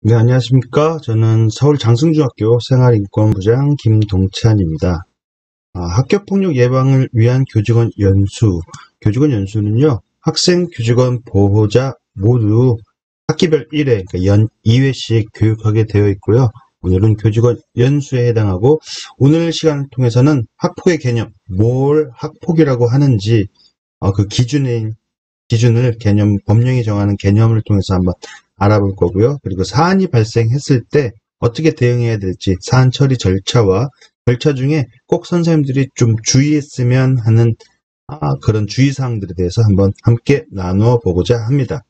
네, 안녕하십니까. 저는 서울 장승중학교 생활인권부장 김동찬입니다. 학교폭력 예방을 위한 교직원 연수. 교직원 연수는요, 학생, 교직원, 보호자 모두 학기별 1회, 그러니까 연 2회씩 교육하게 되어 있고요. 오늘은 교직원 연수에 해당하고, 오늘 시간을 통해서는 학폭의 개념, 뭘 학폭이라고 하는지, 그 기준을 법령이 정하는 개념을 통해서 한번 알아볼 거고요. 그리고 사안이 발생했을 때 어떻게 대응해야 될지 사안 처리 절차 중에 꼭 선생님들이 좀 주의했으면 하는 그런 주의사항들에 대해서 한번 함께 나누어 보고자 합니다.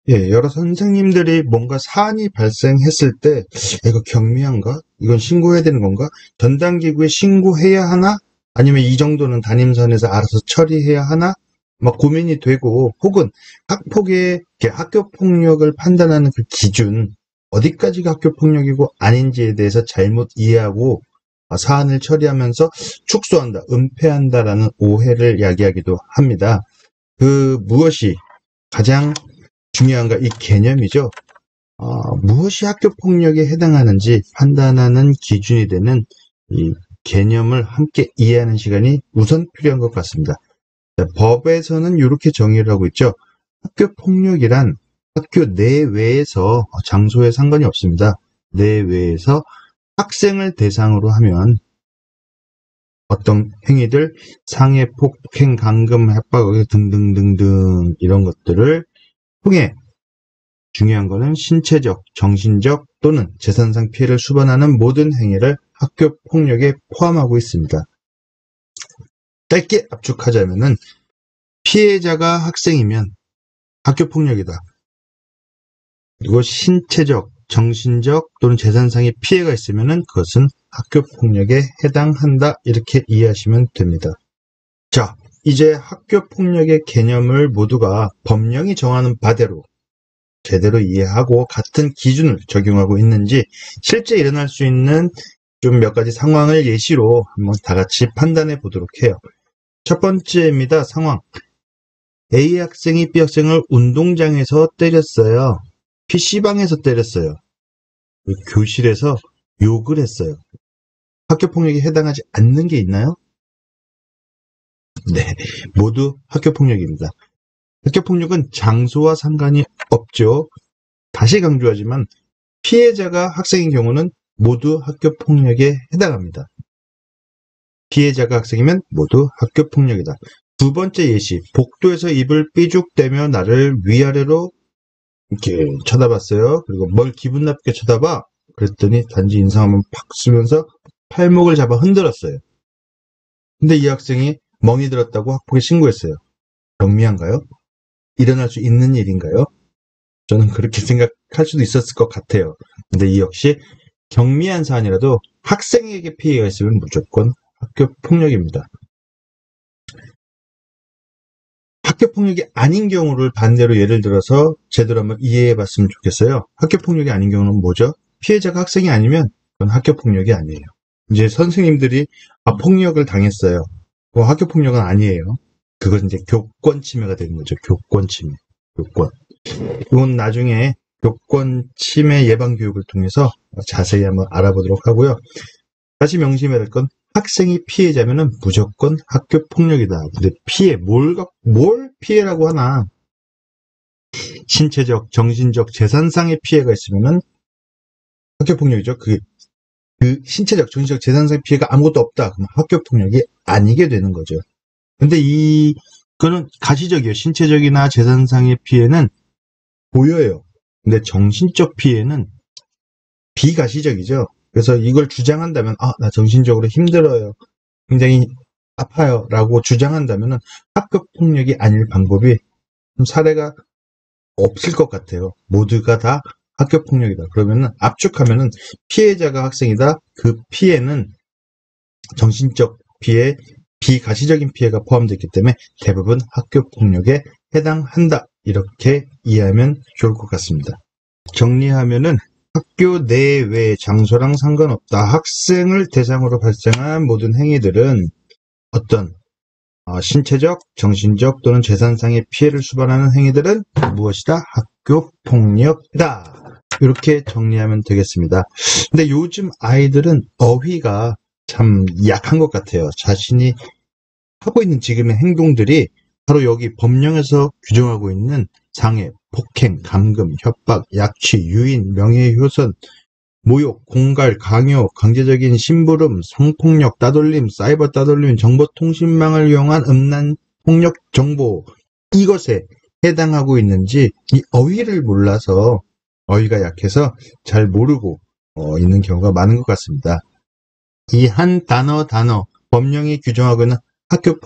예, 여러 선생님들이 뭔가 사안이 발생했을 때 이거 경미한가? 이건 신고해야 되는 건가? 전담기구에 신고해야 하나? 아니면 이 정도는 담임선에서 알아서 처리해야 하나? 막 고민이 되고, 혹은 학교 폭력을 판단하는 그 기준, 어디까지가 학교 폭력이고 아닌지에 대해서 잘못 이해하고 사안을 처리하면서 축소한다, 은폐한다라는 오해를 야기하기도 합니다. 무엇이 가장 중요한가? 이 개념이죠. 무엇이 학교 폭력에 해당하는지 판단하는 기준이 되는 이 개념을 함께 이해하는 시간이 우선 필요한 것 같습니다. 법에서는 이렇게 정의를 하고 있죠. 학교 폭력이란 학교 내외에서 장소에 상관이 없습니다. 내외에서 학생을 대상으로 하면 어떤 행위들, 상해, 폭행, 감금, 협박 등등등등 이런 것들을 통해 중요한 거는 신체적, 정신적 또는 재산상 피해를 수반하는 모든 행위를 학교 폭력에 포함하고 있습니다. 짧게 압축하자면은 피해자가 학생이면 학교 폭력이다. 그리고 신체적, 정신적 또는 재산상의 피해가 있으면은 그것은 학교 폭력에 해당한다. 이렇게 이해하시면 됩니다. 자, 이제 학교 폭력의 개념을 모두가 법령이 정하는 바대로 제대로 이해하고 같은 기준을 적용하고 있는지 실제 일어날 수 있는 좀 몇 가지 상황을 예시로 한번 다 같이 판단해 보도록 해요. 첫 번째입니다. 상황. A 학생이 B 학생을 운동장에서 때렸어요. PC방에서 때렸어요. 교실에서 욕을 했어요. 학교 폭력에 해당하지 않는 게 있나요? 네, 모두 학교 폭력입니다. 학교 폭력은 장소와 상관이 없죠. 다시 강조하지만 피해자가 학생인 경우는 모두 학교 폭력에 해당합니다. 피해자가 학생이면 모두 학교 폭력이다. 두 번째 예시, 복도에서 입을 삐죽대며 나를 위아래로 이렇게 쳐다봤어요. 그리고 뭘 기분 나쁘게 쳐다봐? 그랬더니 단지 인상 한번 팍 쓰면서 팔목을 잡아 흔들었어요. 근데 이 학생이 멍이 들었다고 학폭에 신고했어요. 경미한가요? 일어날 수 있는 일인가요? 저는 그렇게 생각할 수도 있었을 것 같아요. 근데 이 역시 경미한 사안이라도 학생에게 피해가 있으면 무조건 학교 폭력입니다. 학교 폭력이 아닌 경우를 반대로 예를 들어서 제대로 한번 이해해 봤으면 좋겠어요. 학교 폭력이 아닌 경우는 뭐죠? 피해자가 학생이 아니면 그건 학교 폭력이 아니에요. 이제 선생님들이 폭력을 당했어요. 학교 폭력은 아니에요. 그건 이제 교권 침해가 되는 거죠. 교권 침해. 교권. 이건 나중에 교권 침해 예방 교육을 통해서 자세히 한번 알아보도록 하고요. 다시 명심해야 될 건 학생이 피해자면은 무조건 학교 폭력이다. 근데 뭘 피해라고 하나? 신체적, 정신적, 재산상의 피해가 있으면은 학교 폭력이죠. 그 신체적, 정신적, 재산상의 피해가 아무것도 없다. 그럼 학교 폭력이 아니게 되는 거죠. 근데 그거는 가시적이에요. 신체적이나 재산상의 피해는 보여요. 근데 정신적 피해는 비가시적이죠. 그래서 이걸 주장한다면, 나 정신적으로 힘들어요. 굉장히 아파요. 라고 주장한다면 학교 폭력이 아닐 방법이 사례가 없을 것 같아요. 모두가 다 학교 폭력이다. 그러면은 압축하면은 피해자가 학생이다. 그 피해는 정신적 피해, 비가시적인 피해가 포함되어 있기 때문에 대부분 학교 폭력에 해당한다. 이렇게 이해하면 좋을 것 같습니다. 정리하면은 학교 내외 장소랑 상관없다. 학생을 대상으로 발생한 모든 행위들은 어떤 신체적, 정신적 또는 재산상의 피해를 수반하는 행위들은 무엇이다? 학교 폭력이다. 이렇게 정리하면 되겠습니다. 근데 요즘 아이들은 어휘가 참 약한 것 같아요. 자신이 하고 있는 지금의 행동들이 바로 여기 법령에서 규정하고 있는 장애, 폭행, 감금, 협박, 약취, 유인, 명예훼손, 모욕, 공갈, 강요, 강제적인 심부름, 성폭력, 따돌림, 사이버 따돌림, 정보통신망을 이용한 음란 폭력 정보, 이것에 해당하고 있는지 이 어휘를 몰라서, 어휘가 약해서 잘 모르고 있는 경우가 많은 것 같습니다. 이 한 단어 법령이 규정하고 있는 학교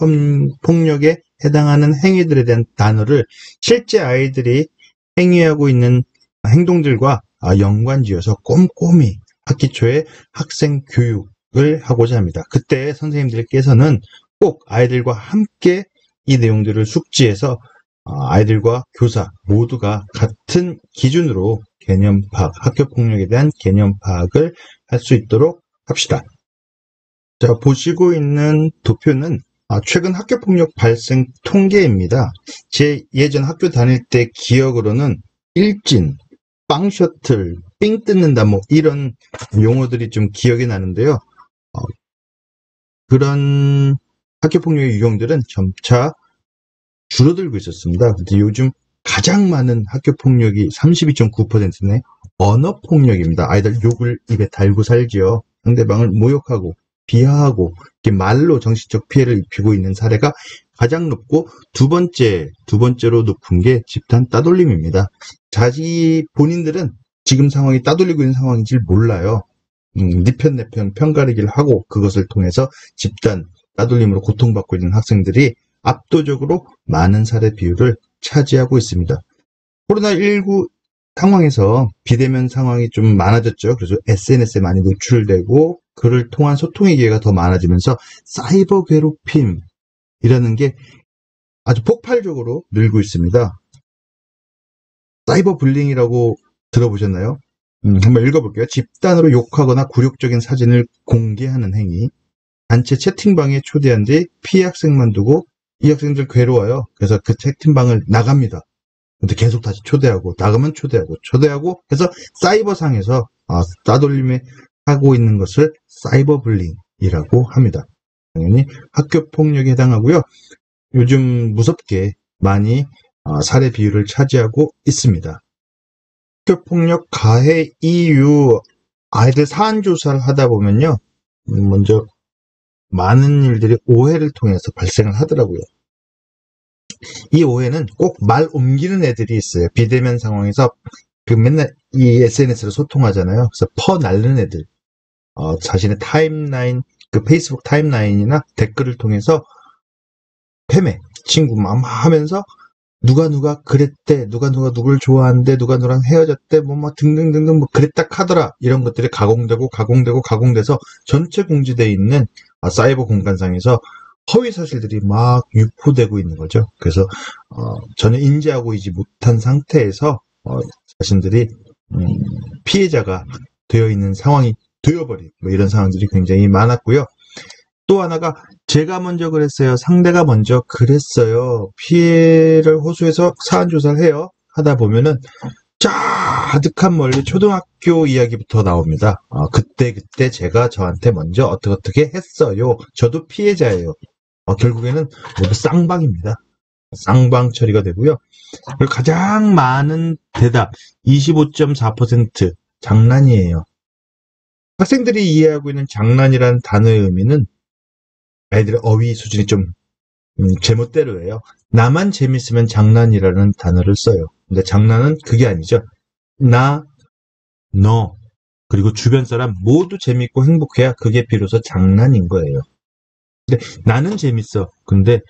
폭력에 해당하는 행위들에 대한 단어를 실제 아이들이 행위하고 있는 행동들과 연관지어서 꼼꼼히 학기 초에 학생 교육을 하고자 합니다. 그때 선생님들께서는 꼭 아이들과 함께 이 내용들을 숙지해서 아이들과 교사 모두가 같은 기준으로 개념 파악, 학교 폭력에 대한 개념 파악을 할 수 있도록 합시다. 자, 보시고 있는 도표는 최근 학교폭력 발생 통계입니다. 제 예전 학교 다닐 때 기억으로는 일진, 빵 셔틀, 삥 뜯는다 뭐 이런 용어들이 좀 기억이 나는데요. 그런 학교폭력의 유형들은 점차 줄어들고 있었습니다. 근데 요즘 가장 많은 학교폭력이 32.9%네. 언어폭력입니다. 아이들 욕을 입에 달고 살지요. 상대방을 모욕하고 비하하고 이렇게 말로 정신적 피해를 입히고 있는 사례가 가장 높고 두 번째로 높은 게 집단 따돌림입니다. 자기 본인들은 지금 상황이 따돌리고 있는 상황인지 몰라요. 네 편 내 편 편가르기를 하고 그것을 통해서 집단 따돌림으로 고통받고 있는 학생들이 압도적으로 많은 사례 비율을 차지하고 있습니다. 코로나19 상황에서 비대면 상황이 좀 많아졌죠. 그래서 SNS에 많이 노출되고 그를 통한 소통의 기회가 더 많아지면서 사이버 괴롭힘이라는 게 아주 폭발적으로 늘고 있습니다. 사이버 불링이라고 들어보셨나요? 한번 읽어볼게요. 집단으로 욕하거나 굴욕적인 사진을 공개하는 행위, 단체 채팅방에 초대한 뒤 피해 학생만 두고 이 학생들 괴로워요. 그래서 그 채팅방을 나갑니다. 근데 계속 다시 초대하고 나가면 초대하고 해서 사이버상에서 따돌림에 하고 있는 것을 사이버 불링이라고 합니다. 당연히 학교 폭력에 해당하고요. 요즘 무섭게 많이 사례 비율을 차지하고 있습니다. 학교 폭력 가해 이유, 아이들 사안 조사를 하다 보면요. 먼저 많은 일들이 오해를 통해서 발생을 하더라고요. 이 오해는 꼭 말 옮기는 애들이 있어요. 비대면 상황에서 맨날 이 SNS로 소통하잖아요. 그래서 퍼날르는 애들, 자신의 타임라인, 그 페이스북 타임라인이나 댓글을 통해서 패매, 친구 막 하면서 누가 그랬대, 누가 누굴 좋아한대, 누가 누구랑 헤어졌대, 뭐 등등등등 뭐 그랬다 카더라, 이런 것들이 가공돼서 전체 공지되어 있는 사이버 공간상에서 허위 사실들이 막 유포되고 있는 거죠. 그래서 전혀 인지하고 있지 못한 상태에서 자신들이 피해자가 되어 있는 상황이 되어버린 뭐 이런 상황들이 굉장히 많았고요. 또 하나가 제가 먼저 그랬어요, 상대가 먼저 그랬어요, 피해를 호소해서 사안 조사를 해요. 하다 보면은 가득한 멀리 초등학교 이야기부터 나옵니다. 그때 제가 저한테 먼저 어떻게 했어요. 저도 피해자예요. 결국에는 모두 쌍방입니다. 쌍방 처리가 되고요. 그리고 가장 많은 대답 25.4% 장난이에요. 학생들이 이해하고 있는 장난이라는 단어의 의미는 아이들의 어휘 수준이 좀 제멋대로예요. 나만 재밌으면 장난이라는 단어를 써요. 근데 장난은 그게 아니죠. 나, 너, 그리고 주변 사람 모두 재밌고 행복해야 그게 비로소 장난인 거예요. 근데 나는 재밌어. 근데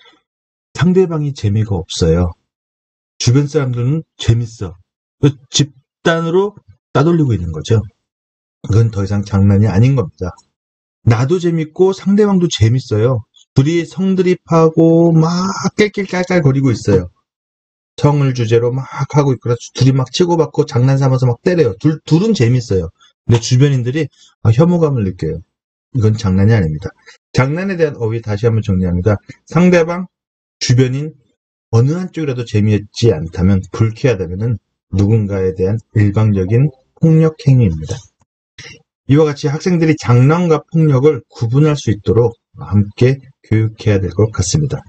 상대방이 재미가 없어요. 주변 사람들은 재밌어. 집단으로 따돌리고 있는 거죠. 그건 더 이상 장난이 아닌 겁니다. 나도 재밌고 상대방도 재밌어요. 둘이 성드립하고 막 깔깔거리고 있어요. 성을 주제로 막 하고 있고 둘이 막 치고받고 장난 삼아서 막 때려요. 둘은 재밌어요. 근데 주변인들이 혐오감을 느껴요. 이건 장난이 아닙니다. 장난에 대한 어휘 다시 한번 정리합니다. 상대방, 주변인 어느 한쪽이라도 재미있지 않다면, 불쾌하다면 누군가에 대한 일방적인 폭력 행위입니다. 이와 같이 학생들이 장난과 폭력을 구분할 수 있도록 함께 교육해야 될 것 같습니다.